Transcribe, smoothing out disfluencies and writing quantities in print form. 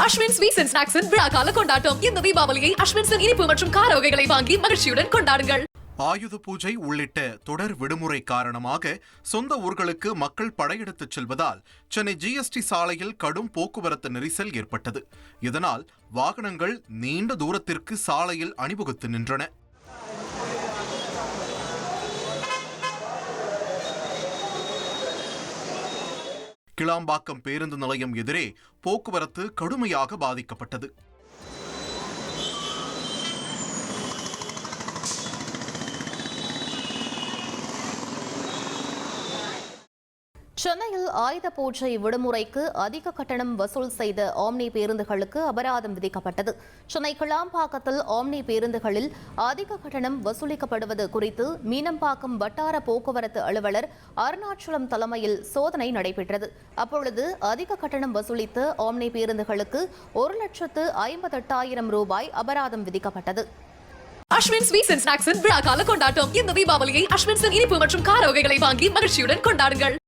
Ashwin sweets and ஸ்நாக்ஸின் விழாக்கால கொண்டாட்டம். இந்த தீபாவளியை அஸ்வின்ஸின் இனிப்பு மற்றும் கார வகைகளை வாங்கி மகிழ்ச்சியுடன் கொண்டாடுங்கள். ஆயுத பூஜை உள்ளிட்ட தொடர் விடுமுறை காரணமாக சொந்த ஊர்களுக்கு மக்கள் படையெடுத்துச் செல்வதால் சென்னை ஜிஎஸ்டி சாலையில் கடும் போக்குவரத்து நெரிசல் ஏற்பட்டது. இதனால் வாகனங்கள் நீண்ட தூரத்திற்கு சாலையில் அணிவகுத்து நின்றன. கிளாம்பாக்கம் பேருந்து நிலையம் எதிரே போக்குவரத்து கடுமையாக பாதிக்கப்பட்டது. சென்னையில் ஆயுத பூஜை விடுமுறைக்கு அதிக கட்டணம் வசூல் செய்த ஆம்னி பேருந்துகளுக்கு அபராதம் விதிக்கப்பட்டது. சென்னை கிளாம்பாக்கத்தில் ஆம்னி பேருந்துகளில் அதிக கட்டணம் வசூலிக்கப்படுவது குறித்து மீனம்பாக்கம் வட்டார போக்குவரத்து அலுவலர் அருணாச்சலம் தலைமையில் சோதனை நடைபெற்றது. அப்பொழுது அதிக கட்டணம் வசூலித்த ஆம்னி பேருந்துகளுக்கு 1,58,000 ரூபாய் அபராதம் விதிக்கப்பட்டது. அஸ்வின் ஸ்வீட்ஸ் அண்ட் ஸ்நாக்ஸின் விழாக்கால கொண்டாட்டம். இந்த தீபாவளியை அஸ்வின்ஸின் இனிப்பு மற்றும் கார வகைகளை வாங்கி மகிழ்ச்சியுடன் கொண்டாடுங்கள்.